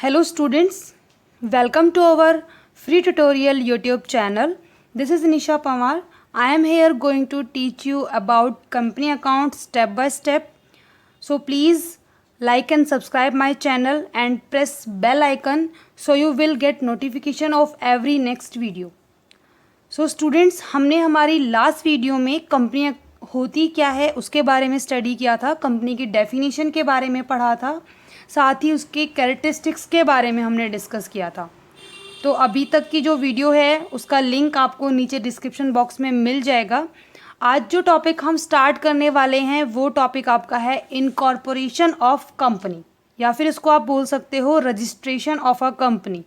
Hello students, welcome to our free tutorial YouTube channel. This is Nisha Pamar. I am here going to teach you about company account step by step. So please like and subscribe my channel and press bell icon so you will get notification of every next video. So students, हमने हमारी last video में company होती क्या है उसके बारे में study किया था, कंपनी की डेफिनेशन के बारे में पढ़ा था, साथ ही उसके कैरेक्टरिस्टिक्स के बारे में हमने डिस्कस किया था। तो अभी तक की जो वीडियो है उसका लिंक आपको नीचे डिस्क्रिप्शन बॉक्स में मिल जाएगा। आज जो टॉपिक हम स्टार्ट करने वाले हैं वो टॉपिक आपका है इनकॉर्पोरेशन ऑफ कंपनी, या फिर इसको आप बोल सकते हो रजिस्ट्रेशन ऑफ अ कंपनी,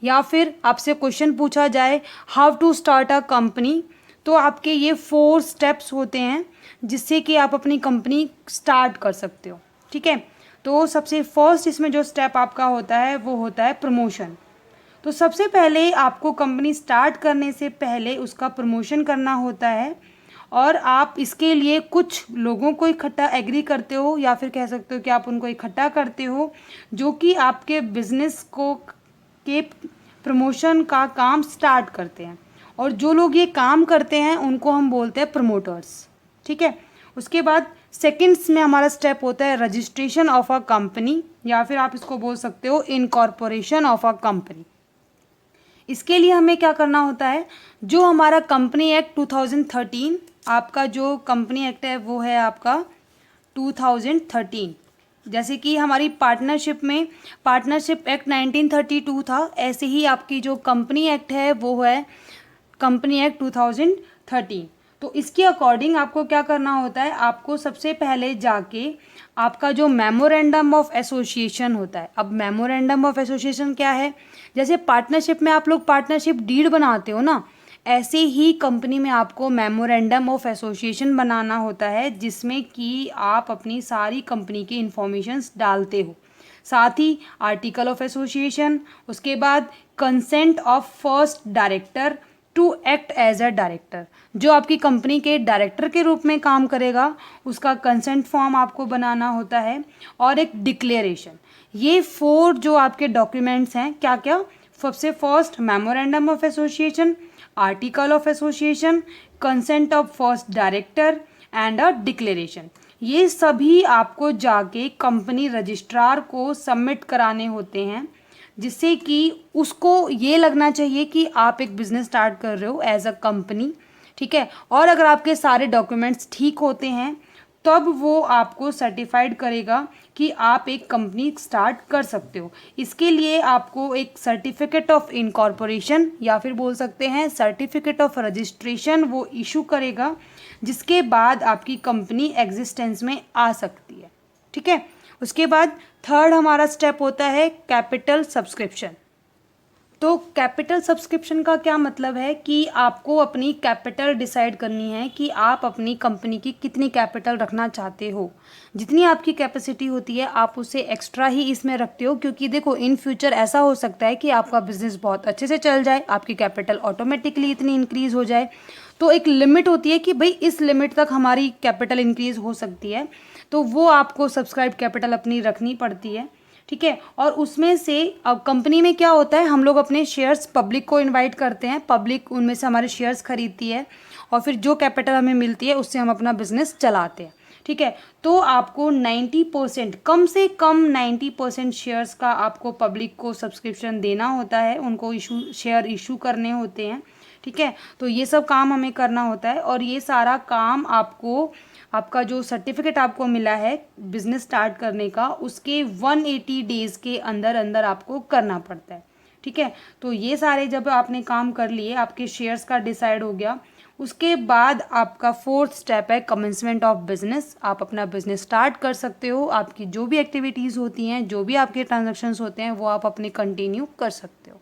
या फिर आपसे क्वेश्चन पूछा जाए how to start a company, तो आपके ये 4 स्टेप्स होते हैं जिससे कि आप अपनी कंपनी स्टार्ट कर सकते हो। ठीक है, तो सबसे फर्स्ट इसमें जो स्टेप आपका होता है वो होता है प्रमोशन। तो सबसे पहले आपको कंपनी स्टार्ट करने से पहले उसका प्रमोशन करना होता है, और आप इसके लिए कुछ लोगों को इकट्ठा एग्री करते हो, या फिर कह सकते हो कि आप उनको इकट्ठा करते हो जो कि आपके बिजनेस को के प्रमोशन का काम स्टार्ट करते हैं, और जो लोग ये काम करते हैं उनको हम बोलते हैं प्रमोटर्स। ठीक है, उसके बाद सेकंड्स में हमारा स्टेप होता है रजिस्ट्रेशन ऑफ अ कंपनी, या फिर आप इसको बोल सकते हो इनकॉर्पोरेशन ऑफ अ कंपनी। इसके लिए हमें क्या करना होता है, जो हमारा कंपनी एक्ट 2013, आपका जो कंपनी एक्ट है वो है आपका 2013। जैसे कि हमारी पार्टनरशिप में पार्टनरशिप एक्ट 1932 था, ऐसे ही आपकी जो कंपनी एक्ट है वो है कंपनी एक्ट 2013। तो इसके अकॉर्डिंग आपको क्या करना होता है, आपको सबसे पहले जाके आपका जो मेमोरेंडम ऑफ एसोसिएशन होता है। अब मेमोरेंडम ऑफ एसोसिएशन क्या है, जैसे पार्टनरशिप में आप लोग पार्टनरशिप डीड बनाते हो ना, ऐसे ही कंपनी में आपको मेमोरेंडम ऑफ एसोसिएशन बनाना होता है, जिसमें कि आप अपनी सारी कंपनी की इंफॉर्मेशंस डालते हो, साथ ही आर्टिकल ऑफ एसोसिएशन, उसके बाद consent of first director to act as a director, जो आपकी कंपनी के डायरेक्टर के रूप में काम करेगा उसका कंसेंट फॉर्म आपको बनाना होता है, और एक डिक्लेरेशन। ये 4 जो आपके डॉक्यूमेंट्स हैं क्या क्या, सबसे first memorandum of association, article of association, consent of first director and a declaration. ये सभी आपको जाके कंपनी रजिस्ट्रार को सबमिट कराने होते हैं, जिससे कि उसको ये लगना चाहिए कि आप एक बिज़नेस स्टार्ट कर रहे हो एज अ कंपनी। ठीक है, और अगर आपके सारे डॉक्यूमेंट्स ठीक होते हैं तब वो आपको सर्टिफाइड करेगा कि आप एक कंपनी स्टार्ट कर सकते हो। इसके लिए आपको एक सर्टिफिकेट ऑफ इनकॉर्पोरेशन, या फिर बोल सकते हैं सर्टिफिकेट ऑफ रजिस्ट्रेशन, वो इशू करेगा, जिसके बाद आपकी कंपनी एग्जिस्टेंस में आ सकती है। ठीक है, उसके बाद थर्ड हमारा स्टेप होता है कैपिटल सब्सक्रिप्शन। तो कैपिटल सब्सक्रिप्शन का क्या मतलब है कि आपको अपनी कैपिटल डिसाइड करनी है कि आप अपनी कंपनी की कितनी कैपिटल रखना चाहते हो। जितनी आपकी कैपेसिटी होती है आप उससे एक्स्ट्रा ही इसमें रखते हो, क्योंकि देखो इन फ्यूचर ऐसा हो सकता है कि आपका बिजनेस बहुत अच्छे से चल जाए, आपकी कैपिटल ऑटोमेटिकली इतनी इंक्रीज़ हो जाए। तो एक लिमिट होती है कि भाई इस लिमिट तक हमारी कैपिटल इंक्रीज़ हो सकती है, तो वो आपको सब्सक्राइब कैपिटल अपनी रखनी पड़ती है। ठीक है, और उसमें से अब कंपनी में क्या होता है, हम लोग अपने शेयर्स पब्लिक को इनवाइट करते हैं, पब्लिक उनमें से हमारे शेयर्स खरीदती है, और फिर जो कैपिटल हमें मिलती है उससे हम अपना बिजनेस चलाते हैं। ठीक है, तो आपको 90%, कम से कम 90% शेयर्स का आपको पब्लिक को सब्सक्रिप्शन देना होता है, उनको शेयर इशू करने होते हैं। ठीक है, तो ये सब काम हमें करना होता है, और ये सारा काम आपको आपका जो सर्टिफिकेट आपको मिला है बिजनेस स्टार्ट करने का, उसके 180 डेज़ के अंदर अंदर आपको करना पड़ता है। ठीक है, तो ये सारे जब आपने काम कर लिए, आपके शेयर्स का डिसाइड हो गया, उसके बाद आपका 4th स्टेप है कमेंसमेंट ऑफ बिजनेस। आप अपना बिजनेस स्टार्ट कर सकते हो, आपकी जो भी एक्टिविटीज़ होती हैं, जो भी आपके ट्रांजेक्शन्स होते हैं वो आप अपने कंटिन्यू कर सकते हो।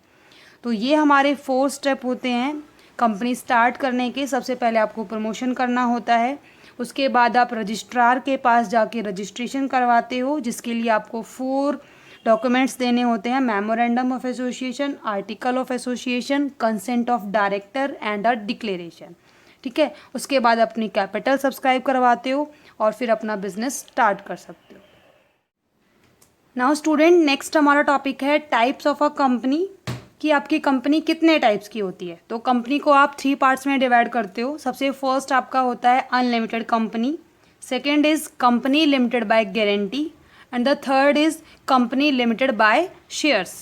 तो ये हमारे 4 स्टेप होते हैं कंपनी स्टार्ट करने के। सबसे पहले आपको प्रमोशन करना होता है, उसके बाद आप रजिस्ट्रार के पास जाके रजिस्ट्रेशन करवाते हो, जिसके लिए आपको 4 डॉक्यूमेंट्स देने होते हैं, memorandum of association, article of association, consent of director and a declaration. ठीक है, उसके बाद अपनी कैपिटल सब्सक्राइब करवाते हो और फिर अपना बिजनेस स्टार्ट कर सकते हो। नाउ स्टूडेंट, नेक्स्ट हमारा टॉपिक है टाइप्स ऑफ अ कंपनी, कि आपकी कंपनी कितने टाइप्स की होती है। तो कंपनी को आप 3 पार्ट्स में डिवाइड करते हो। सबसे फर्स्ट आपका होता है unlimited company, second is company limited by guarantee and the third is company limited by shares.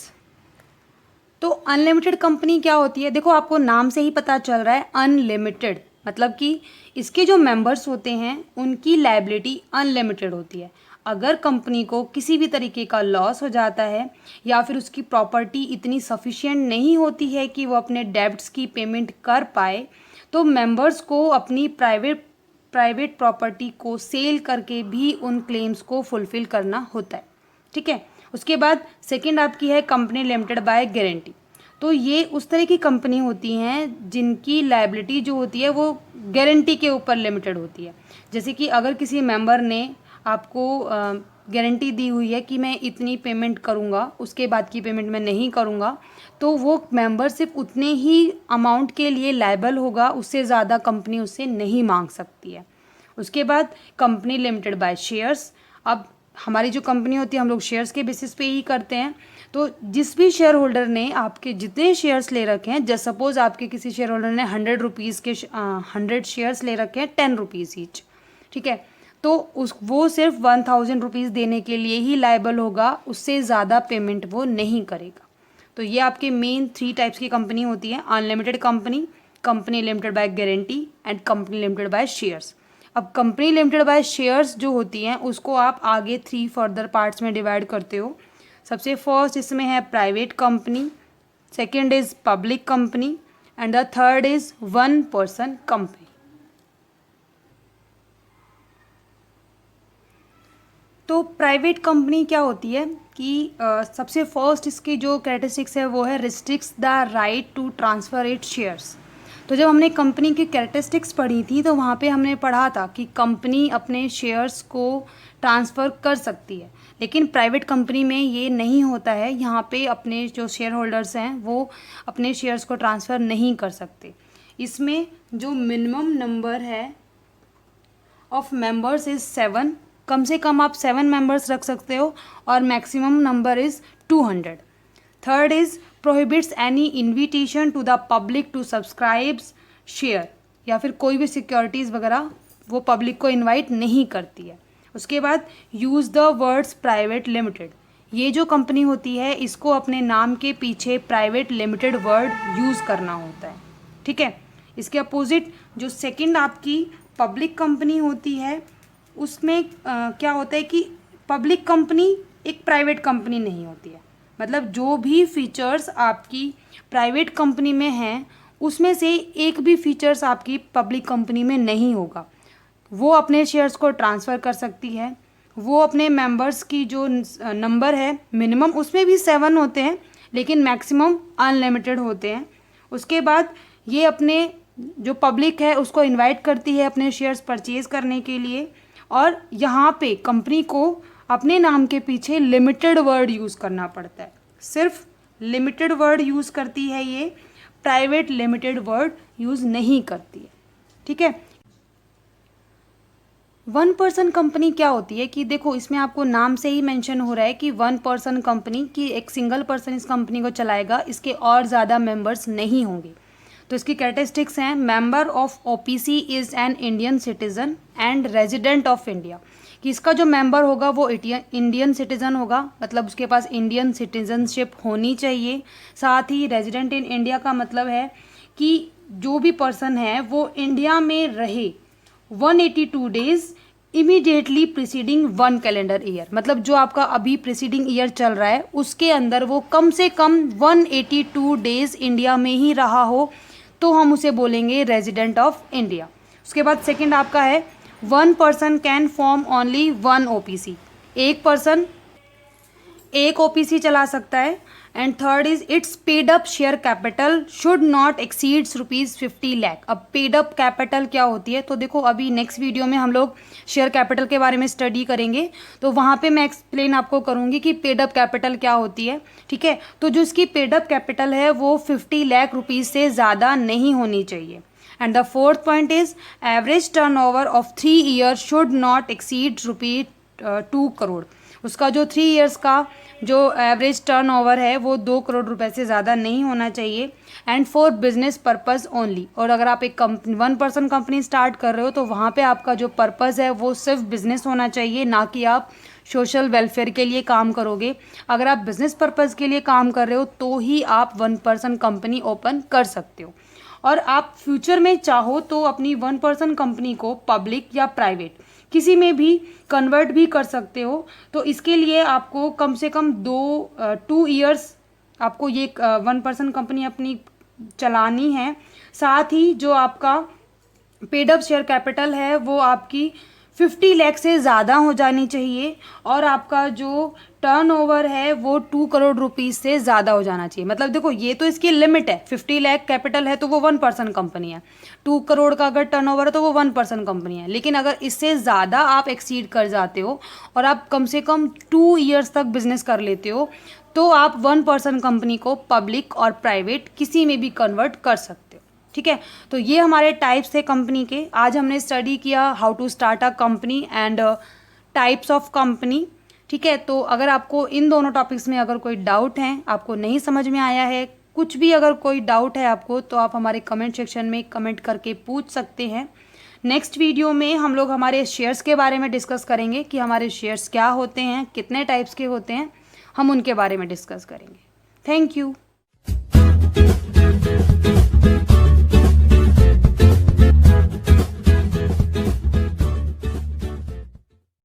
तो अनलिमिटेड कंपनी क्या होती है, देखो आपको नाम से ही पता चल रहा है अनलिमिटेड, मतलब कि इसके जो मेंबर्स होते हैं उनकी लायबिलिटी अनलिमिटेड होती है। अगर कंपनी को किसी भी तरीके का लॉस हो जाता है या फिर उसकी प्रॉपर्टी इतनी सफिशिएंट नहीं होती है कि वो अपने डेब्ट्स की पेमेंट कर पाए, तो मेंबर्स को अपनी प्राइवेट प्रॉपर्टी को सेल करके भी उन क्लेम्स को फुलफिल करना होता है। ठीक है। उसके बाद सेकंड आपकी है कंपनी लिमिटेड बाय गारंटी। तो ये उस तरह की कंपनी होती हैं जिनकी लायबिलिटी जो होती है वो गारंटी के ऊपर लिमिटेड होती है। जैसे कि अगर किसी मेंबर ने आपको गारंटी दी हुई है कि मैं इतनी पेमेंट करूँगा, उसके बाद की पेमेंट मैं नहीं करूँगा, तो वो मेंबर सिर्फ उतने ही अमाउंट के लिए लायबल होगा, उससे ज़्यादा कंपनी उससे नहीं मांग सकती है। उसके बाद कंपनी लिमिटेड बाय शेयर्स। अब हमारी जो कंपनी होती है हम लोग शेयर्स के बेसिस पे ही करते हैं। तो जिस भी शेयर होल्डर ने आपके जितने शेयर्स ले रखे हैं, जस्ट सपोज आपके किसी शेयर होल्डर ने 100 रुपीज़ के 100 शेयर्स ले रखे हैं 10 रुपीज़ ईच, ठीक है, तो वो सिर्फ 1000 रुपीज़ देने के लिए ही लायबल होगा, उससे ज़्यादा पेमेंट वो नहीं करेगा। तो ये आपके मेन 3 टाइप्स की कंपनी होती है, unlimited company, company limited by guarantee and company limited by shares. अब कंपनी लिमिटेड बाय शेयर्स जो होती हैं उसको आप आगे 3 फर्दर पार्ट्स में डिवाइड करते हो। सबसे फर्स्ट इसमें है private company, second is public company and the third is one person company. तो प्राइवेट कंपनी क्या होती है कि सबसे फर्स्ट इसकी जो कैरेक्टरिस्टिक्स है वो है restricts the right to transfer it shares. तो जब हमने कंपनी की कैरेक्टरिस्टिक्स पढ़ी थी तो वहाँ पे हमने पढ़ा था कि कंपनी अपने शेयर्स को ट्रांसफ़र कर सकती है, लेकिन प्राइवेट कंपनी में ये नहीं होता है। यहाँ पे अपने जो शेयर होल्डर्स हैं वो अपने शेयर्स को ट्रांसफ़र नहीं कर सकते। इसमें जो मिनिमम नंबर है ऑफ मेंबर्स इज़ 7, कम से कम आप 7 मेंबर्स रख सकते हो, और maximum number is 200। Third is prohibits any invitation to the public to subscribes share, या फिर कोई भी सिक्योरिटीज़ वगैरह वो पब्लिक को इनवाइट नहीं करती है। उसके बाद use the words private limited. ये जो कंपनी होती है इसको अपने नाम के पीछे प्राइवेट लिमिटेड वर्ड यूज़ करना होता है। ठीक है। इसके अपोजिट जो सेकंड आपकी पब्लिक कंपनी होती है उसमें क्या होता है कि पब्लिक कंपनी एक प्राइवेट कंपनी नहीं होती है। मतलब जो भी फीचर्स आपकी प्राइवेट कंपनी में हैं उसमें से एक भी फीचर्स आपकी पब्लिक कंपनी में नहीं होगा। वो अपने शेयर्स को ट्रांसफ़र कर सकती है, वो अपने मेंबर्स की जो नंबर है मिनिमम उसमें भी 7 होते हैं लेकिन मैक्सिमम अनलिमिटेड होते हैं। उसके बाद ये अपने जो पब्लिक है उसको इनवाइट करती है अपने शेयर्स परचेज़ करने के लिए, और यहाँ पे कंपनी को अपने नाम के पीछे लिमिटेड वर्ड यूज़ करना पड़ता है। सिर्फ लिमिटेड वर्ड यूज़ करती है, ये प्राइवेट लिमिटेड वर्ड यूज़ नहीं करती है। ठीक है। वन पर्सन कंपनी क्या होती है कि देखो इसमें आपको नाम से ही मेंशन हो रहा है कि वन पर्सन कंपनी, कि एक सिंगल पर्सन इस कंपनी को चलाएगा, इसके और ज़्यादा मेंबर्स नहीं होंगे। तो इसकी कैरेक्टरिस्टिक्स हैं, member of OPC is an Indian citizen and resident of India, कि इसका जो मेंबर होगा वो इंडियन सिटीज़न होगा, मतलब उसके पास इंडियन सिटीज़नशिप होनी चाहिए। साथ ही रेजिडेंट इन इंडिया का मतलब है कि जो भी पर्सन है वो इंडिया में रहे 182 days immediately preceding 1 calendar year, मतलब जो आपका अभी प्रीसीडिंग ईयर चल रहा है उसके अंदर वो कम से कम 182 डेज इंडिया में ही रहा हो, तो हम उसे बोलेंगे रेजिडेंट ऑफ इंडिया। उसके बाद सेकंड आपका है one person can form only one OPC, एक पर्सन एक ओपीसी चला सकता है। And third is it's paid up share capital should not exceeds ₹50 lakh. अब पेड अप कैपिटल क्या होती है, तो देखो अभी नेक्स्ट वीडियो में हम लोग शेयर कैपिटल के बारे में स्टडी करेंगे, तो वहाँ पे मैं एक्सप्लेन आपको करूँगी कि पेड अप कैपिटल क्या होती है। ठीक है। तो जो इसकी पेड अप कैपिटल है वो 50 लाख रुपीज़ से ज़्यादा नहीं होनी चाहिए। And the fourth point is average turnover of 3 year should not exceed ₹2 crore. उसका जो 3 इयर्स का जो एवरेज टर्नओवर है वो 2 करोड़ रुपए से ज़्यादा नहीं होना चाहिए, and for business purpose only. और अगर आप एक कंपनी 1 पर्सन कंपनी स्टार्ट कर रहे हो तो वहाँ पे आपका जो पर्पज़ है वो सिर्फ बिजनेस होना चाहिए, ना कि आप सोशल वेलफेयर के लिए काम करोगे। अगर आप बिजनेस पर्पज़ के लिए काम कर रहे हो तो ही आप 1 पर्सन कंपनी ओपन कर सकते हो। और आप फ्यूचर में चाहो तो अपनी 1 पर्सन कंपनी को पब्लिक या प्राइवेट किसी में भी कन्वर्ट भी कर सकते हो। तो इसके लिए आपको कम से कम 2 इयर्स आपको ये 1 पर्सन कंपनी अपनी चलानी है। साथ ही जो आपका पेड अप शेयर कैपिटल है वो आपकी 50 लाख से ज़्यादा हो जानी चाहिए, और आपका जो टर्नओवर है वो 2 करोड़ रुपीस से ज़्यादा हो जाना चाहिए। मतलब देखो ये तो इसकी लिमिट है, 50 लाख कैपिटल है तो वो 1 पर्सन कंपनी है, 2 करोड़ का अगर टर्नओवर है तो वो 1 पर्सन कंपनी है। लेकिन अगर इससे ज़्यादा आप एक्सीड कर जाते हो और आप कम से कम 2 इयर्स तक बिजनेस कर लेते हो तो आप 1 पर्सन कंपनी को पब्लिक और प्राइवेट किसी में भी कन्वर्ट कर सकते हो। ठीक है, तो ये हमारे टाइप्स थे कंपनी के। आज हमने स्टडी किया how to start a company and types of company. ठीक है, तो अगर आपको इन दोनों टॉपिक्स में अगर कोई डाउट है, आपको नहीं समझ में आया है, कुछ भी अगर कोई डाउट है आपको, तो आप हमारे कमेंट सेक्शन में कमेंट करके पूछ सकते हैं। नेक्स्ट वीडियो में हम लोग हमारे शेयर्स के बारे में डिस्कस करेंगे कि हमारे शेयर्स क्या होते हैं, कितने टाइप्स के होते हैं, हम उनके बारे में डिस्कस करेंगे। Thank you.